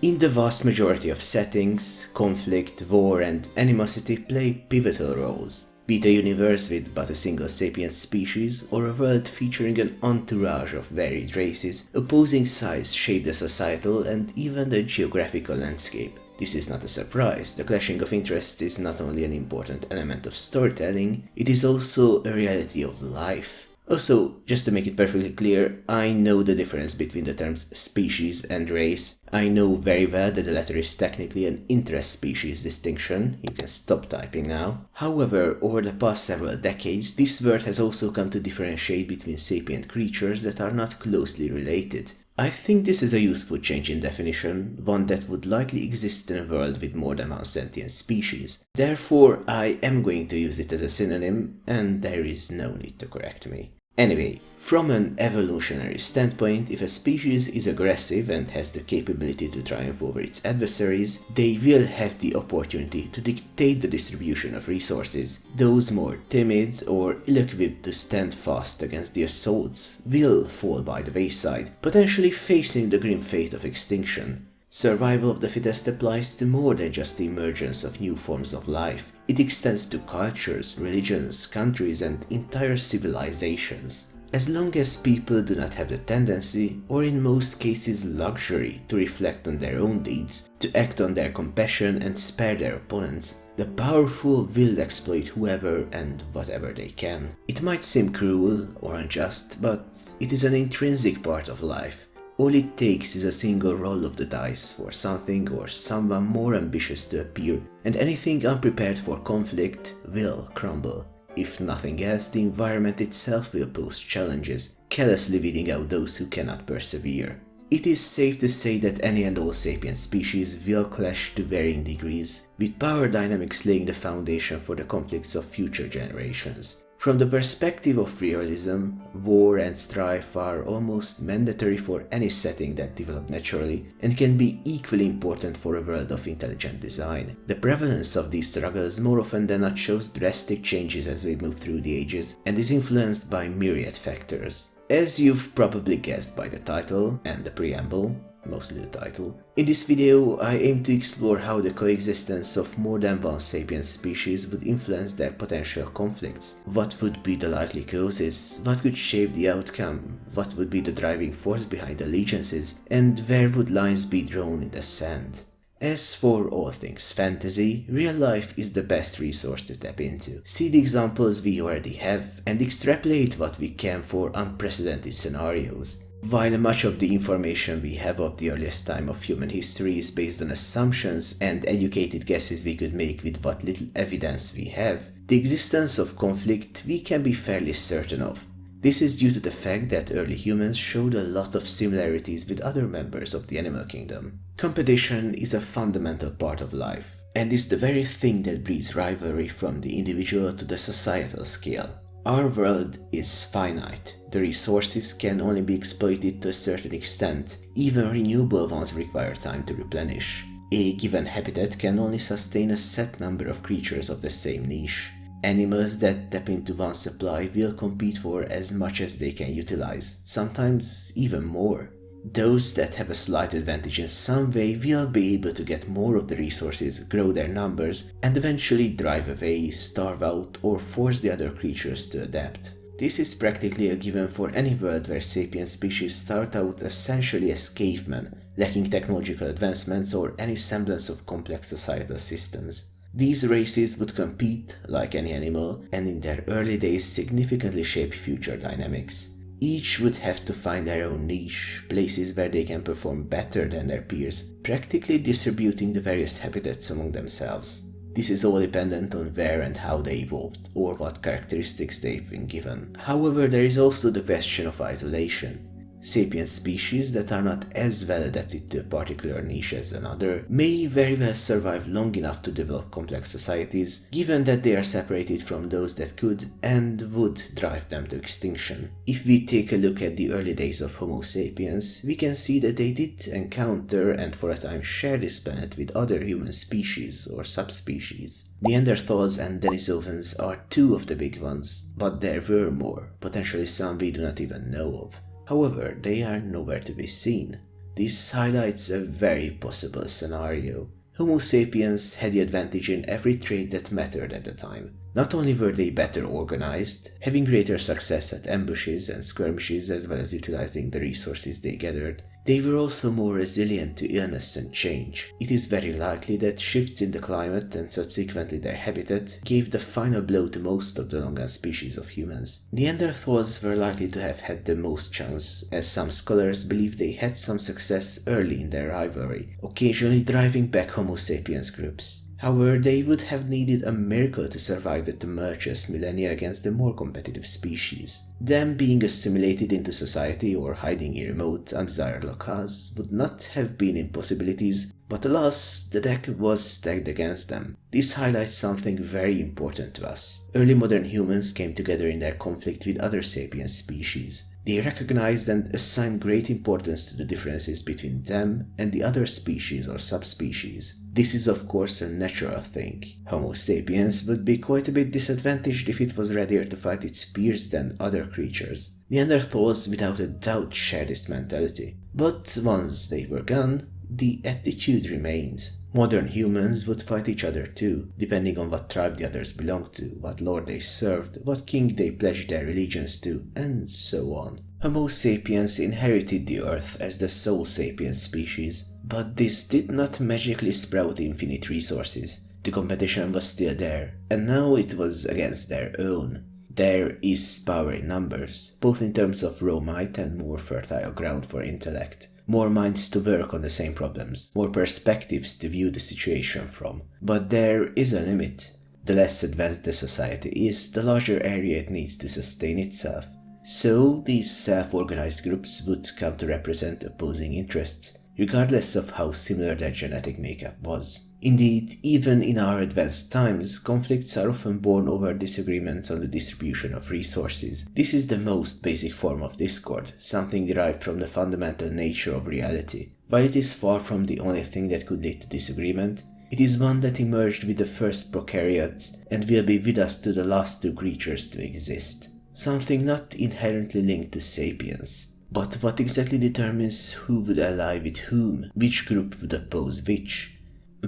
In the vast majority of settings, conflict, war and animosity play pivotal roles. Be it a universe with but a single sapient species, or a world featuring an entourage of varied races, opposing sides shape the societal and even the geographical landscape. This is not a surprise. The clashing of interests is not only an important element of storytelling, it is also a reality of life. Also, just to make it perfectly clear, I know the difference between the terms species and race. I know very well that the latter is technically an interspecies distinction. You can stop typing now. However, over the past several decades, this word has also come to differentiate between sapient creatures that are not closely related. I think this is a useful change in definition, one that would likely exist in a world with more than one sentient species. Therefore, I am going to use it as a synonym, and there is no need to correct me. Anyway, from an evolutionary standpoint, if a species is aggressive and has the capability to triumph over its adversaries, they will have the opportunity to dictate the distribution of resources. Those more timid or ill-equipped to stand fast against the assaults will fall by the wayside, potentially facing the grim fate of extinction. Survival of the fittest applies to more than just the emergence of new forms of life. It extends to cultures, religions, countries, and entire civilizations. As long as people do not have the tendency, or in most cases luxury, to reflect on their own deeds, to act on their compassion and spare their opponents, the powerful will exploit whoever and whatever they can. It might seem cruel or unjust, but it is an intrinsic part of life. All it takes is a single roll of the dice for something or someone more ambitious to appear, and anything unprepared for conflict will crumble. If nothing else, the environment itself will pose challenges, callously weeding out those who cannot persevere. It is safe to say that any and all sapient species will clash to varying degrees, with power dynamics laying the foundation for the conflicts of future generations. From the perspective of realism, war and strife are almost mandatory for any setting that developed naturally and can be equally important for a world of intelligent design. The prevalence of these struggles more often than not shows drastic changes as we move through the ages and is influenced by myriad factors. As you've probably guessed by the title and the preamble, mostly the title, in this video I aim to explore how the coexistence of more than one sapient species would influence their potential conflicts. What would be the likely causes, what could shape the outcome, what would be the driving force behind allegiances, and where would lines be drawn in the sand. As for all things fantasy, real life is the best resource to tap into. See the examples we already have and extrapolate what we can for unprecedented scenarios. While much of the information we have of the earliest time of human history is based on assumptions and educated guesses we could make with what little evidence we have, the existence of conflict we can be fairly certain of. This is due to the fact that early humans showed a lot of similarities with other members of the animal kingdom. Competition is a fundamental part of life, and is the very thing that breeds rivalry from the individual to the societal scale. Our world is finite. The resources can only be exploited to a certain extent. Even renewable ones require time to replenish. A given habitat can only sustain a set number of creatures of the same niche. Animals that tap into one supply will compete for as much as they can utilize, sometimes even more. Those that have a slight advantage in some way will be able to get more of the resources, grow their numbers, and eventually drive away, starve out, or force the other creatures to adapt. This is practically a given for any world where sapient species start out essentially as cavemen, lacking technological advancements or any semblance of complex societal systems. These races would compete, like any animal, and in their early days significantly shape future dynamics. Each would have to find their own niche, places where they can perform better than their peers, practically distributing the various habitats among themselves. This is all dependent on where and how they evolved, or what characteristics they've been given. However, there is also the question of isolation. Sapient species that are not as well adapted to a particular niche as another may very well survive long enough to develop complex societies, given that they are separated from those that could and would drive them to extinction. If we take a look at the early days of Homo sapiens, we can see that they did encounter and for a time share this planet with other human species or subspecies. Neanderthals and Denisovans are two of the big ones, but there were more, potentially some we do not even know of. However, they are nowhere to be seen. This highlights a very possible scenario. Homo sapiens had the advantage in every trait that mattered at the time. Not only were they better organized, having greater success at ambushes and skirmishes as well as utilizing the resources they gathered, they were also more resilient to illness and change. It is very likely that shifts in the climate and subsequently their habitat gave the final blow to most of the long-gone species of humans. Neanderthals were likely to have had the most chance, as some scholars believe they had some success early in their rivalry, occasionally driving back Homo sapiens groups. However, they would have needed a miracle to survive the tumultuous millennia against the more competitive species. Them being assimilated into society or hiding in remote, undesired locales would not have been impossibilities, but alas, the deck was stacked against them. This highlights something very important to us. Early modern humans came together in their conflict with other sapient species. They recognized and assigned great importance to the differences between them and the other species or subspecies. This is of course a natural thing. Homo sapiens would be quite a bit disadvantaged if it was readier to fight its peers than other creatures. Neanderthals without a doubt shared this mentality. But once they were gone, the attitude remained. Modern humans would fight each other too, depending on what tribe the others belonged to, what lord they served, what king they pledged their allegiance to, and so on. Homo sapiens inherited the Earth as the sole sapient species, but this did not magically sprout infinite resources. The competition was still there, and now it was against their own. There is power in numbers, both in terms of raw might and more fertile ground for intellect. More minds to work on the same problems, more perspectives to view the situation from. But there is a limit. The less advanced the society is, the larger area it needs to sustain itself. So these self-organized groups would come to represent opposing interests, regardless of how similar their genetic makeup was. Indeed, even in our advanced times, conflicts are often born over disagreements on the distribution of resources. This is the most basic form of discord, something derived from the fundamental nature of reality. While it is far from the only thing that could lead to disagreement, it is one that emerged with the first prokaryotes and will be with us to the last two creatures to exist. Something not inherently linked to sapiens. But what exactly determines who would ally with whom, which group would oppose which?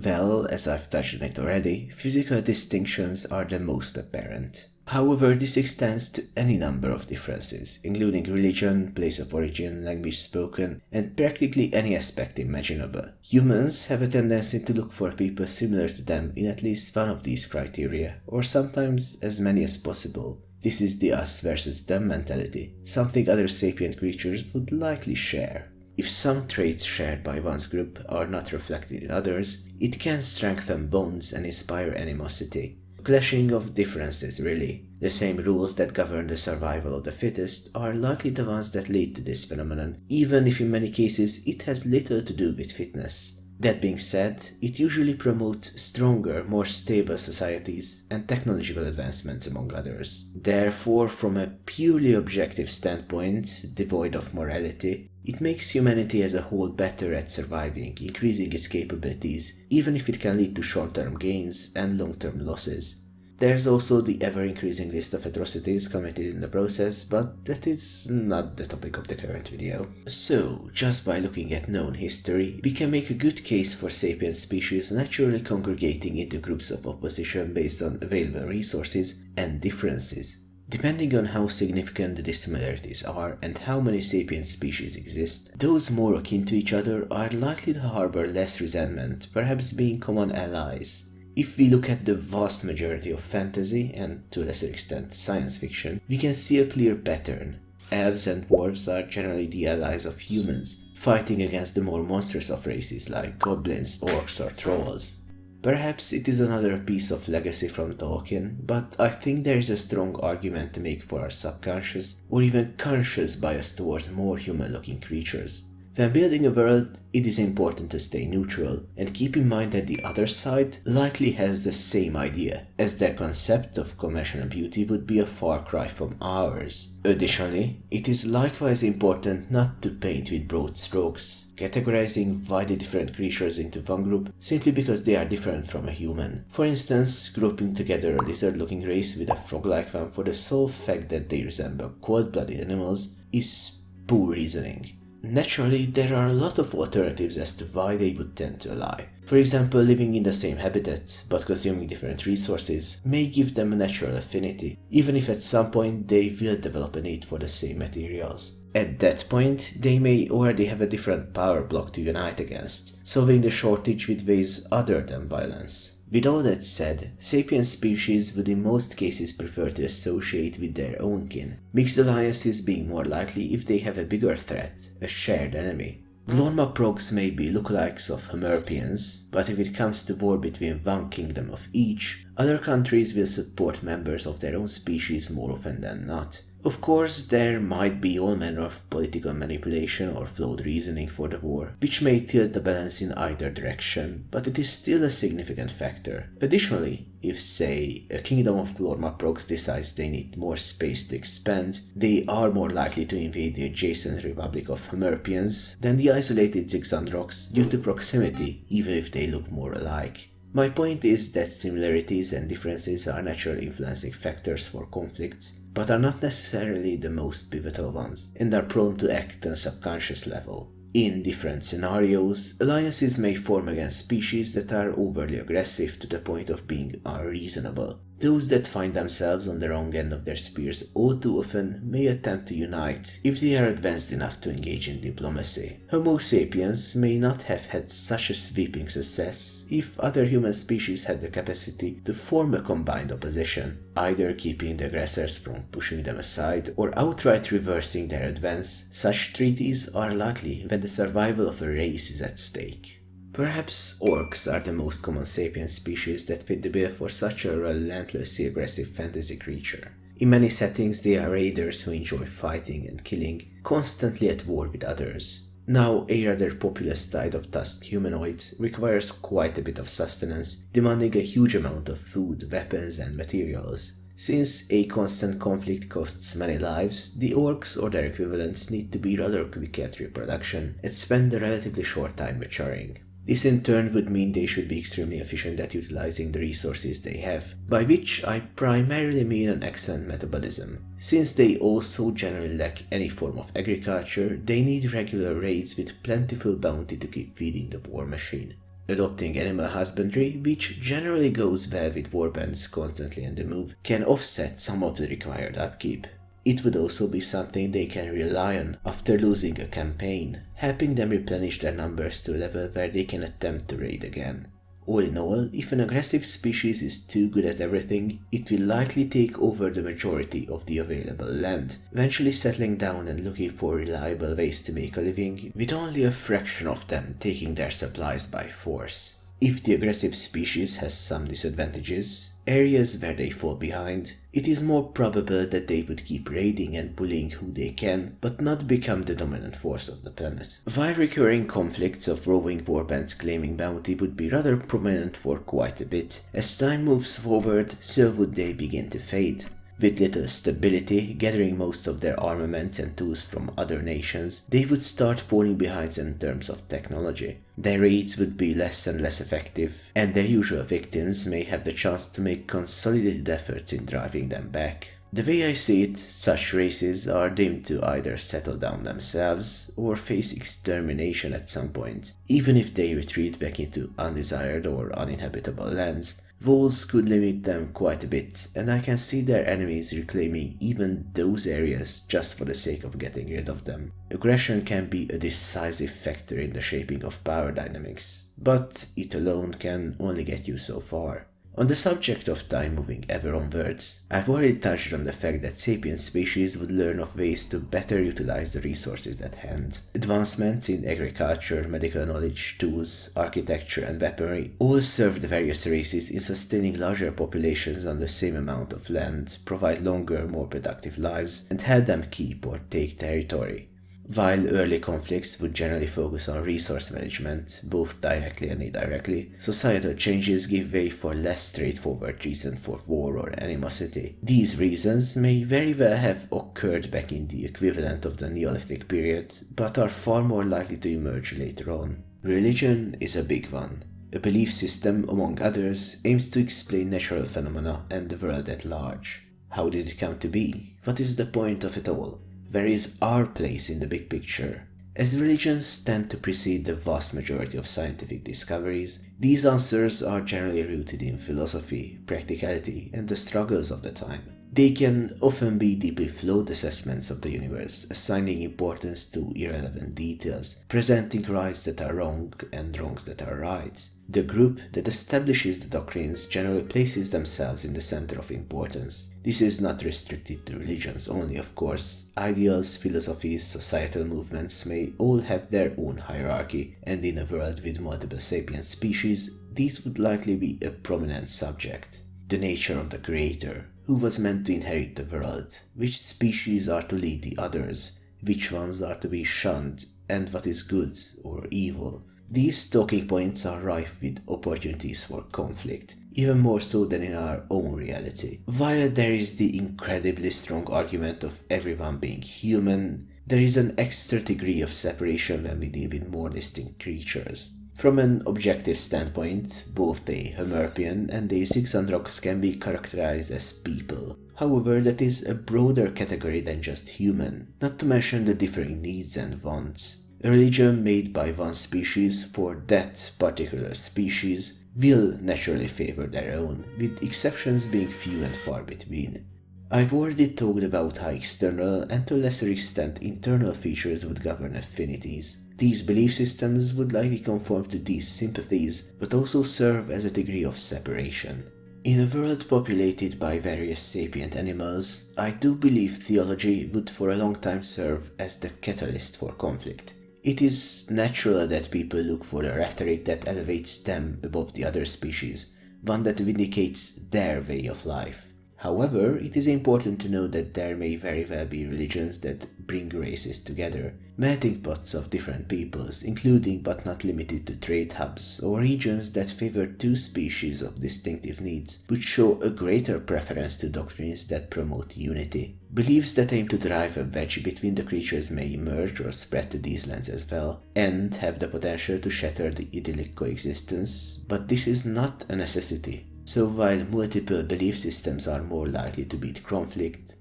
Well, as I've touched on it already, physical distinctions are the most apparent. However, this extends to any number of differences, including religion, place of origin, language spoken, and practically any aspect imaginable. Humans have a tendency to look for people similar to them in at least one of these criteria, or sometimes as many as possible. This is the us versus them mentality, something other sapient creatures would likely share. If some traits shared by one's group are not reflected in others, it can strengthen bonds and inspire animosity. Clashing of differences really. The same rules that govern the survival of the fittest are likely the ones that lead to this phenomenon, even if in many cases it has little to do with fitness. That being said, it usually promotes stronger, more stable societies and technological advancements among others. Therefore, from a purely objective standpoint, devoid of morality, it makes humanity as a whole better at surviving, increasing its capabilities, even if it can lead to short-term gains and long-term losses. There's also the ever-increasing list of atrocities committed in the process, but that is not the topic of the current video. So, just by looking at known history, we can make a good case for sapient species naturally congregating into groups of opposition based on available resources and differences. Depending on how significant the dissimilarities are and how many sapient species exist, those more akin to each other are likely to harbor less resentment, perhaps being common allies. If we look at the vast majority of fantasy, and to a lesser extent science fiction, we can see a clear pattern. Elves and dwarves are generally the allies of humans, fighting against the more monstrous of races like goblins, orcs or trolls. Perhaps it is another piece of legacy from Tolkien, but I think there is a strong argument to make for our subconscious or even conscious bias towards more human-looking creatures. When building a world, it is important to stay neutral and keep in mind that the other side likely has the same idea, as their concept of conventional beauty would be a far cry from ours. Additionally, it is likewise important not to paint with broad strokes, categorizing widely different creatures into one group simply because they are different from a human. For instance, grouping together a lizard-looking race with a frog-like one for the sole fact that they resemble cold-blooded animals is poor reasoning. Naturally, there are a lot of alternatives as to why they would tend to ally. For example, living in the same habitat, but consuming different resources, may give them a natural affinity, even if at some point they will develop a need for the same materials. At that point, they may already have a different power block to unite against, solving the shortage with ways other than violence. With all that said, sapient species would in most cases prefer to associate with their own kin, mixed alliances being more likely if they have a bigger threat, a shared enemy. Glorma progs may be lookalikes of Homerpians, but if it comes to war between one kingdom of each, other countries will support members of their own species more often than not. Of course, there might be all manner of political manipulation or flawed reasoning for the war, which may tilt the balance in either direction, but it is still a significant factor. Additionally, if, say, a kingdom of Glorma progs decides they need more space to expand, they are more likely to invade the adjacent republic of Homerpians than the isolated Zigzandroks due to proximity, even if they look more alike. My point is that similarities and differences are natural influencing factors for conflict, but are not necessarily the most pivotal ones, and are prone to act on a subconscious level. In different scenarios, alliances may form against species that are overly aggressive to the point of being unreasonable. Those that find themselves on the wrong end of their spears all too often may attempt to unite if they are advanced enough to engage in diplomacy. Homo sapiens may not have had such a sweeping success if other human species had the capacity to form a combined opposition, either keeping the aggressors from pushing them aside or outright reversing their advance. Such treaties are likely when the survival of a race is at stake. Perhaps orcs are the most common sapient species that fit the bill for such a relentlessly aggressive fantasy creature. In many settings, they are raiders who enjoy fighting and killing, constantly at war with others. Now, a rather populous tide of tusked humanoids requires quite a bit of sustenance, demanding a huge amount of food, weapons, and materials. Since a constant conflict costs many lives, the orcs or their equivalents need to be rather quick at reproduction and spend a relatively short time maturing. This in turn would mean they should be extremely efficient at utilizing the resources they have, by which I primarily mean an excellent metabolism. Since they also generally lack any form of agriculture, they need regular raids with plentiful bounty to keep feeding the war machine. Adopting animal husbandry, which generally goes well with warbands constantly on the move, can offset some of the required upkeep. It would also be something they can rely on after losing a campaign, helping them replenish their numbers to a level where they can attempt to raid again. All in all, if an aggressive species is too good at everything, it will likely take over the majority of the available land, eventually settling down and looking for reliable ways to make a living, with only a fraction of them taking their supplies by force. If the aggressive species has some disadvantages, areas where they fall behind, it is more probable that they would keep raiding and bullying who they can, but not become the dominant force of the planet. While recurring conflicts of roving warbands claiming bounty would be rather prominent for quite a bit, as time moves forward, so would they begin to fade. With little stability, gathering most of their armaments and tools from other nations, they would start falling behind in terms of technology. Their raids would be less and less effective, and their usual victims may have the chance to make consolidated efforts in driving them back. The way I see it, such races are doomed to either settle down themselves or face extermination at some point. Even if they retreat back into undesired or uninhabitable lands, walls could limit them quite a bit, and I can see their enemies reclaiming even those areas just for the sake of getting rid of them. Aggression can be a decisive factor in the shaping of power dynamics, but it alone can only get you so far. On the subject of time moving ever onwards, I've already touched on the fact that sapient species would learn of ways to better utilize the resources at hand. Advancements in agriculture, medical knowledge, tools, architecture, and weaponry all serve the various races in sustaining larger populations on the same amount of land, provide longer, more productive lives, and help them keep or take territory. While early conflicts would generally focus on resource management, both directly and indirectly, societal changes give way for less straightforward reason for war or animosity. These reasons may very well have occurred back in the equivalent of the Neolithic period, but are far more likely to emerge later on. Religion is a big one. A belief system, among others, aims to explain natural phenomena and the world at large. How did it come to be? What is the point of it all? Where is our place in the big picture? As religions tend to precede the vast majority of scientific discoveries, these answers are generally rooted in philosophy, practicality, and the struggles of the time. They can often be deeply flawed assessments of the universe, assigning importance to irrelevant details, presenting rights that are wrong and wrongs that are right. The group that establishes the doctrines generally places themselves in the center of importance. This is not restricted to religions only, of course. Ideals, philosophies, societal movements may all have their own hierarchy, and in a world with multiple sapient species, these would likely be a prominent subject. The nature of the creator, who was meant to inherit the world, which species are to lead the others, which ones are to be shunned, and what is good or evil. These talking points are rife with opportunities for conflict, even more so than in our own reality. While there is the incredibly strong argument of everyone being human, there is an extra degree of separation when we deal with more distinct creatures. From an objective standpoint, both the Homerpian and the Xixandrox can be characterized as people. However, that is a broader category than just human, not to mention the differing needs and wants. A religion made by one species for that particular species will naturally favor their own, with exceptions being few and far between. I've already talked about how external and to a lesser extent internal features would govern affinities. These belief systems would likely conform to these sympathies, but also serve as a degree of separation. In a world populated by various sapient animals, I do believe theology would for a long time serve as the catalyst for conflict. It is natural that people look for a rhetoric that elevates them above the other species, one that vindicates their way of life. However, it is important to note that there may very well be religions that bring races together, melting pots of different peoples, including but not limited to trade hubs, or regions that favor two species of distinctive needs, which show a greater preference to doctrines that promote unity. Beliefs that aim to drive a wedge between the creatures may emerge or spread to these lands as well, and have the potential to shatter the idyllic coexistence, but this is not a necessity. So while multiple belief systems are more likely to breed conflict,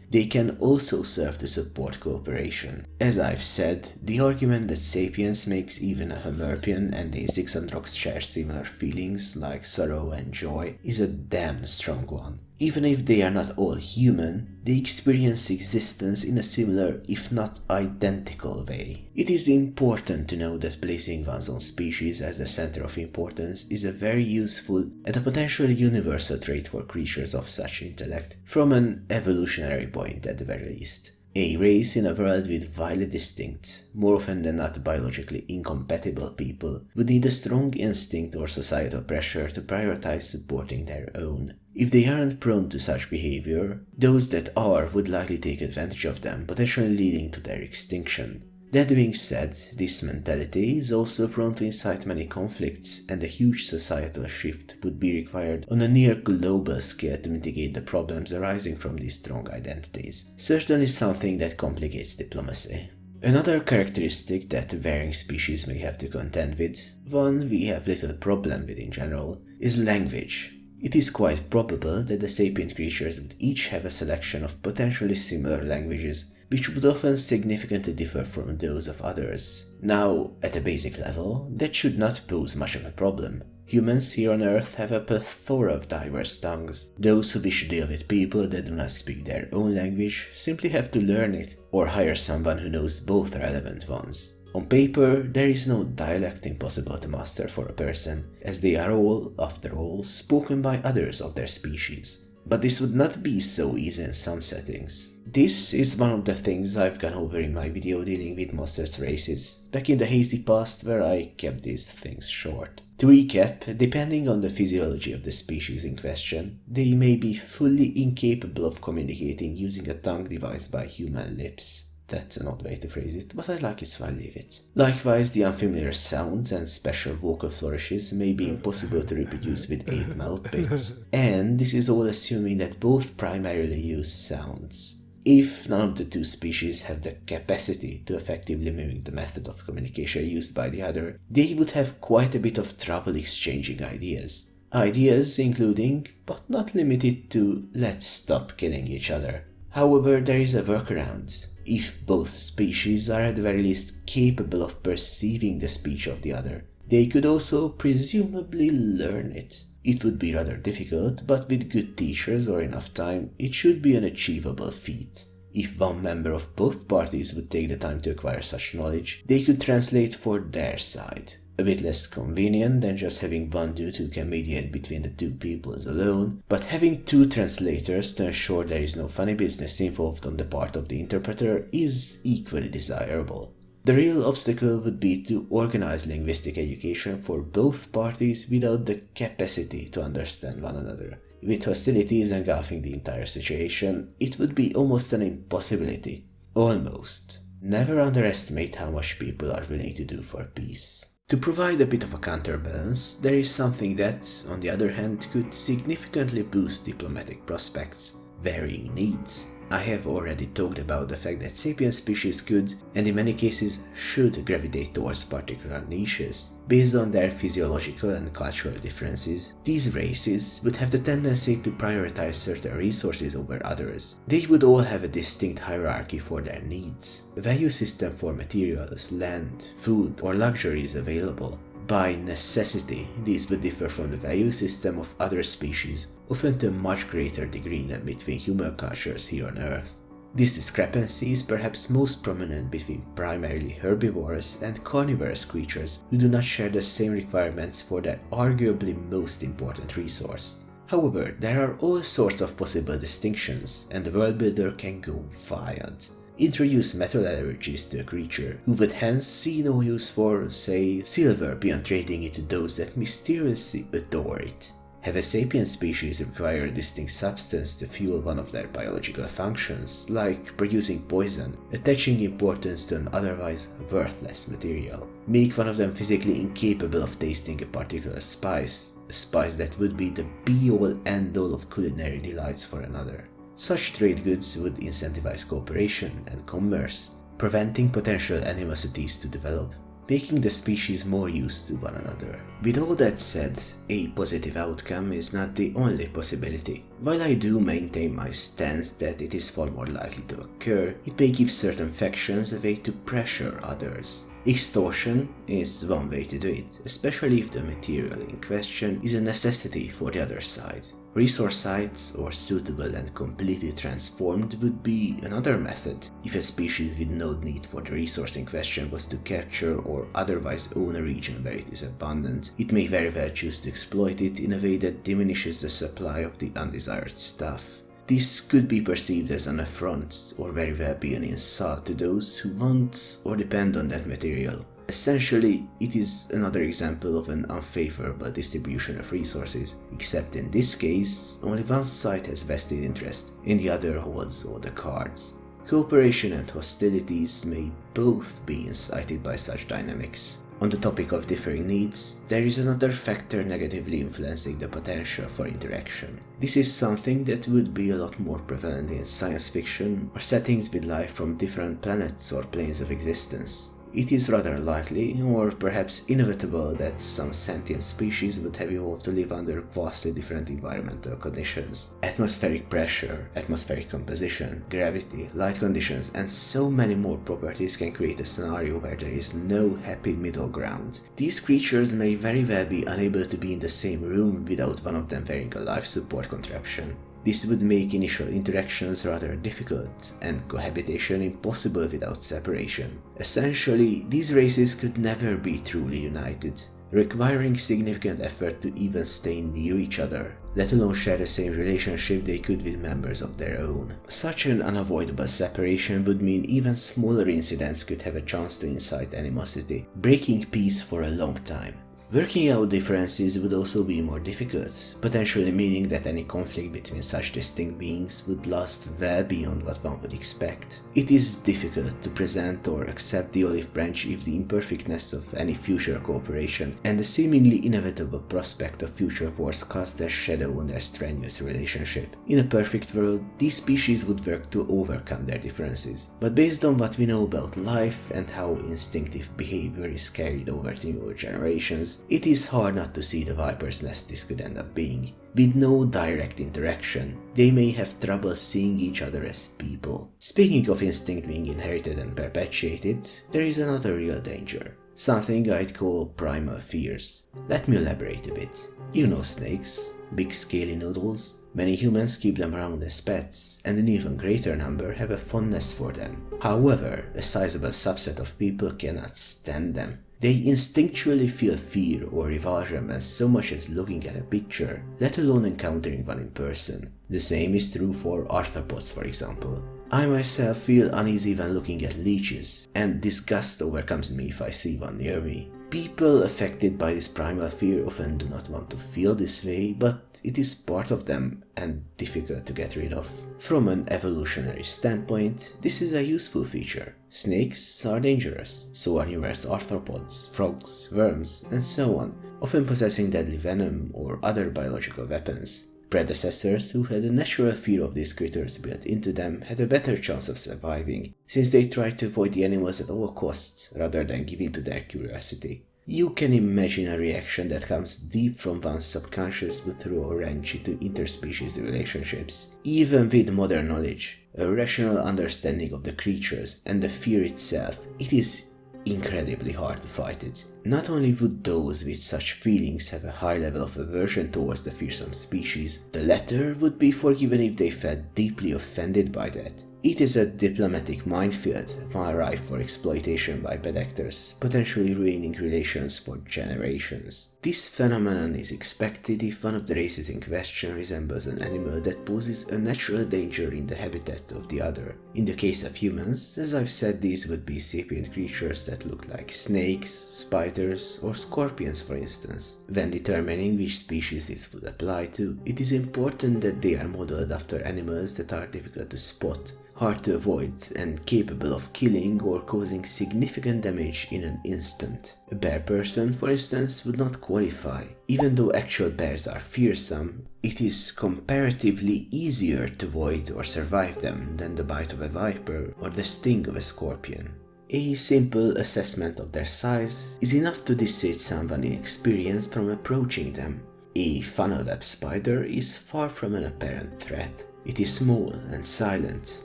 they can also serve to support cooperation. As I've said, the argument that sapiens makes even a Homerpian and a Xixandrox share similar feelings like sorrow and joy is a damn strong one. Even if they are not all human, they experience existence in a similar, if not identical way. It is important to know that placing one's own species as the center of importance is a very useful and a potentially universal trait for creatures of such intellect, from an evolutionary point at the very least. A race in a world with wildly distinct, more often than not biologically incompatible people would need a strong instinct or societal pressure to prioritize supporting their own. If they aren't prone to such behavior, those that are would likely take advantage of them, potentially leading to their extinction. That being said, this mentality is also prone to incite many conflicts, and a huge societal shift would be required on a near global scale to mitigate the problems arising from these strong identities. Certainly something that complicates diplomacy. Another characteristic that varying species may have to contend with, one we have little problem with in general, is language. It is quite probable that the sapient creatures would each have a selection of potentially similar languages, which would often significantly differ from those of others. Now, at a basic level, that should not pose much of a problem. Humans here on Earth have a plethora of diverse tongues. Those who wish to deal with people that do not speak their own language simply have to learn it, or hire someone who knows both relevant ones. On paper, there is no dialect impossible to master for a person, as they are all, after all, spoken by others of their species. But this would not be so easy in some settings. This is one of the things I've gone over in my video dealing with monsters races, back in the hazy past where I kept these things short. To recap, depending on the physiology of the species in question, they may be fully incapable of communicating using a tongue devised by human lips. That's an odd way to phrase it, but I like it so I leave it. Likewise, the unfamiliar sounds and special vocal flourishes may be impossible to reproduce with 8 mouth pits. And this is all assuming that both primarily use sounds. If none of the two species have the capacity to effectively mimic the method of communication used by the other, they would have quite a bit of trouble exchanging ideas. Ideas including, but not limited to, let's stop killing each other. However, there is a workaround. If both species are at the very least capable of perceiving the speech of the other, they could also presumably learn it. It would be rather difficult, but with good teachers or enough time, it should be an achievable feat. If one member of both parties would take the time to acquire such knowledge, they could translate for their side. A bit less convenient than just having one dude who can mediate between the two peoples alone, but having two translators to ensure there is no funny business involved on the part of the interpreter is equally desirable. The real obstacle would be to organize linguistic education for both parties without the capacity to understand one another. With hostilities engulfing the entire situation, it would be almost an impossibility. Almost. Never underestimate how much people are willing to do for peace. To provide a bit of a counterbalance, there is something that, on the other hand, could significantly boost diplomatic prospects: varying needs. I have already talked about the fact that sapient species could, and in many cases should, gravitate towards particular niches. Based on their physiological and cultural differences, these races would have the tendency to prioritize certain resources over others. They would all have a distinct hierarchy for their needs, a value system for materials, land, food, or luxuries available. By necessity, these would differ from the value system of other species, often to a much greater degree than between human cultures here on Earth. This discrepancy is perhaps most prominent between primarily herbivorous and carnivorous creatures who do not share the same requirements for their arguably most important resource. However, there are all sorts of possible distinctions, and the world builder can go wild. Introduce metal allergies to a creature, who would hence see no use for, say, silver beyond trading it to those that mysteriously adore it. Have a sapient species require a distinct substance to fuel one of their biological functions, like producing poison, attaching importance to an otherwise worthless material. Make one of them physically incapable of tasting a particular spice, a spice that would be the be-all end-all of culinary delights for another. Such trade goods would incentivize cooperation and commerce, preventing potential animosities to develop, making the species more used to one another. With all that said, a positive outcome is not the only possibility. While I do maintain my stance that it is far more likely to occur, it may give certain factions a way to pressure others. Extortion is one way to do it, especially if the material in question is a necessity for the other side. Resource sites, or suitable and completely transformed, would be another method. If a species with no need for the resource in question was to capture or otherwise own a region where it is abundant, it may very well choose to exploit it in a way that diminishes the supply of the undesired stuff. This could be perceived as an affront, or very well be an insult to those who want or depend on that material. Essentially, it is another example of an unfavorable distribution of resources, except in this case, only one side has vested interest, and the other holds all the cards. Cooperation and hostilities may both be incited by such dynamics. On the topic of differing needs, there is another factor negatively influencing the potential for interaction. This is something that would be a lot more prevalent in science fiction or settings with life from different planets or planes of existence. It is rather likely, or perhaps inevitable, that some sentient species would have evolved to live under vastly different environmental conditions. Atmospheric pressure, atmospheric composition, gravity, light conditions, and so many more properties can create a scenario where there is no happy middle ground. These creatures may very well be unable to be in the same room without one of them wearing a life support contraption. This would make initial interactions rather difficult, and cohabitation impossible without separation. Essentially, these races could never be truly united, requiring significant effort to even stay near each other, let alone share the same relationship they could with members of their own. Such an unavoidable separation would mean even smaller incidents could have a chance to incite animosity, breaking peace for a long time. Working out differences would also be more difficult, potentially meaning that any conflict between such distinct beings would last well beyond what one would expect. It is difficult to present or accept the olive branch if the imperfectness of any future cooperation and the seemingly inevitable prospect of future wars cast their shadow on their strenuous relationship. In a perfect world, these species would work to overcome their differences, but based on what we know about life and how instinctive behavior is carried over to newer generations, vipers. It is hard not to see the viper's nest this could end up being. With no direct interaction, they may have trouble seeing each other as people. Speaking of instinct being inherited and perpetuated, there is another real danger. Something I'd call primal fears. Let me elaborate a bit. You know snakes, big scaly noodles. Many humans keep them around as pets, and an even greater number have a fondness for them. However, a sizable subset of people cannot stand them. They instinctually feel fear or revulsion as so much as looking at a picture, let alone encountering one in person. The same is true for arthropods, for example. I myself feel uneasy when looking at leeches, and disgust overcomes me if I see one near me. People affected by this primal fear often do not want to feel this way, but it is part of them and difficult to get rid of. From an evolutionary standpoint, this is a useful feature. Snakes are dangerous, so are numerous arthropods, frogs, worms, and so on, often possessing deadly venom or other biological weapons. Predecessors who had a natural fear of these critters built into them had a better chance of surviving, since they tried to avoid the animals at all costs rather than give in to their curiosity. You can imagine a reaction that comes deep from one's subconscious would throw a wrench into interspecies relationships. Even with modern knowledge, a rational understanding of the creatures and the fear itself, it is incredibly hard to fight it. Not only would those with such feelings have a high level of aversion towards the fearsome species, the latter would be forgiven if they felt deeply offended by that. It is a diplomatic minefield, one ripe for exploitation by bad actors, potentially ruining relations for generations. This phenomenon is expected if one of the races in question resembles an animal that poses a natural danger in the habitat of the other. In the case of humans, as I've said, these would be sapient creatures that look like snakes, spiders, or scorpions, for instance. When determining which species this would apply to, it is important that they are modeled after animals that are difficult to spot, hard to avoid, and capable of killing or causing significant damage in an instant. A bear person, for instance, would not qualify. Even though actual bears are fearsome, it is comparatively easier to avoid or survive them than the bite of a viper or the sting of a scorpion. A simple assessment of their size is enough to dissuade someone inexperienced from approaching them. A funnel web spider is far from an apparent threat. It is small and silent,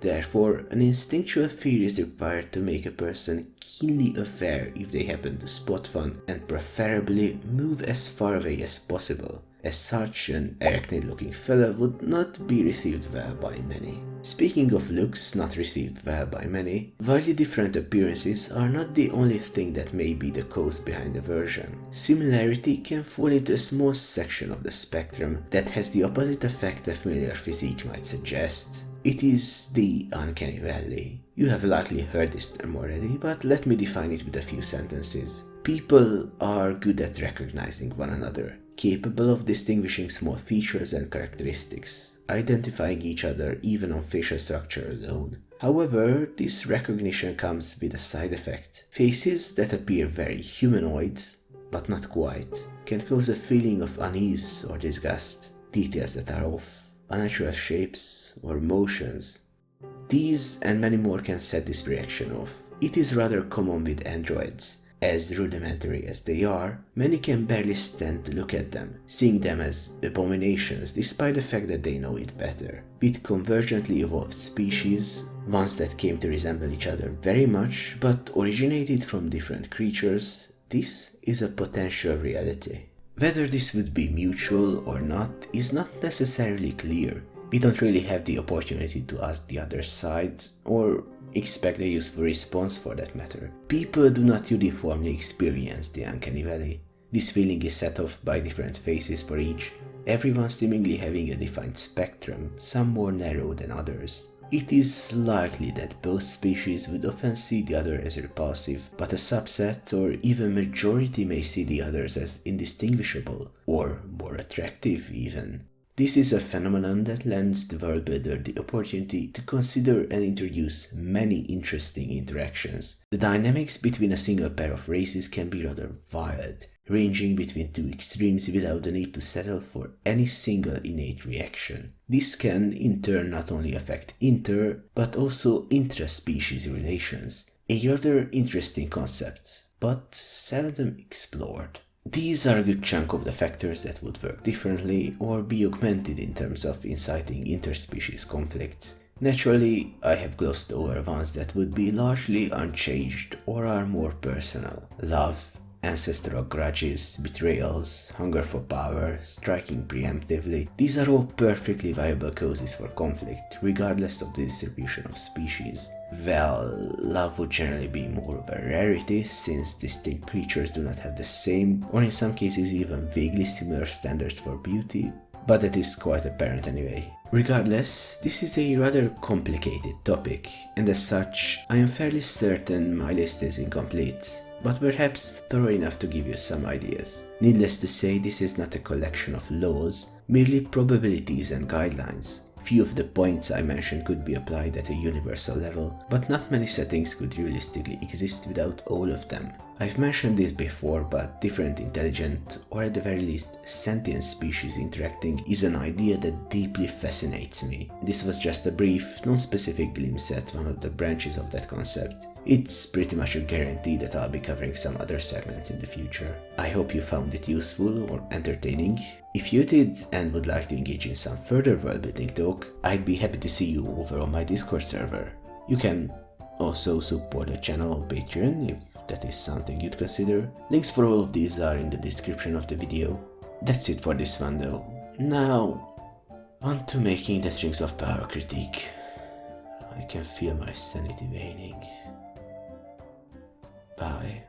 therefore an instinctual fear is required to make a person keenly aware if they happen to spot one, and preferably move as far away as possible. As such, an arachnid-looking fellow would not be received well by many. Speaking of looks not received well by many, widely different appearances are not the only thing that may be the cause behind aversion. Similarity can fall into a small section of the spectrum that has the opposite effect a familiar physique might suggest. It is the uncanny valley. You have likely heard this term already, but let me define it with a few sentences. People are good at recognizing one another, capable of distinguishing small features and characteristics, identifying each other even on facial structure alone. However, this recognition comes with a side effect. Faces that appear very humanoid, but not quite, can cause a feeling of unease or disgust. Details that are off, unnatural shapes or motions. These and many more can set this reaction off. It is rather common with androids. As rudimentary as they are, many can barely stand to look at them, seeing them as abominations despite the fact that they know it better. With convergently evolved species, ones that came to resemble each other very much but originated from different creatures, this is a potential reality. Whether this would be mutual or not is not necessarily clear. We don't really have the opportunity to ask the other side, or expect a useful response for that matter. People do not uniformly experience the uncanny valley. This feeling is set off by different faces for each, everyone seemingly having a defined spectrum, some more narrow than others. It is likely that both species would often see the other as repulsive, but a subset or even majority may see the others as indistinguishable, or more attractive even. This is a phenomenon that lends the world builder the opportunity to consider and introduce many interesting interactions. The dynamics between a single pair of races can be rather wild, ranging between two extremes without the need to settle for any single innate reaction. This can in turn not only affect inter, but also intra-species relations, a rather interesting concept, but seldom explored. These are a good chunk of the factors that would work differently or be augmented in terms of inciting interspecies conflict. Naturally, I have glossed over ones that would be largely unchanged or are more personal. Love, ancestral grudges, betrayals, hunger for power, striking preemptively, these are all perfectly viable causes for conflict, regardless of the distribution of species. Well, love would generally be more of a rarity, since distinct creatures do not have the same, or in some cases even vaguely similar standards for beauty, but that is quite apparent anyway. Regardless, this is a rather complicated topic, and as such, I am fairly certain my list is incomplete, but perhaps thorough enough to give you some ideas. Needless to say, this is not a collection of laws, merely probabilities and guidelines. Few of the points I mentioned could be applied at a universal level, but not many settings could realistically exist without all of them. I've mentioned this before, but different intelligent, or at the very least sentient species interacting is an idea that deeply fascinates me. This was just a brief, non-specific glimpse at one of the branches of that concept. It's pretty much a guarantee that I'll be covering some other segments in the future. I hope you found it useful or entertaining. If you did and would like to engage in some further worldbuilding talk, I'd be happy to see you over on my Discord server. You can also support the channel on Patreon if that is something you'd consider. Links for all of these are in the description of the video. That's it for this one though. Now, on to making the Rings of Power critique. I can feel my sanity waning. Bye.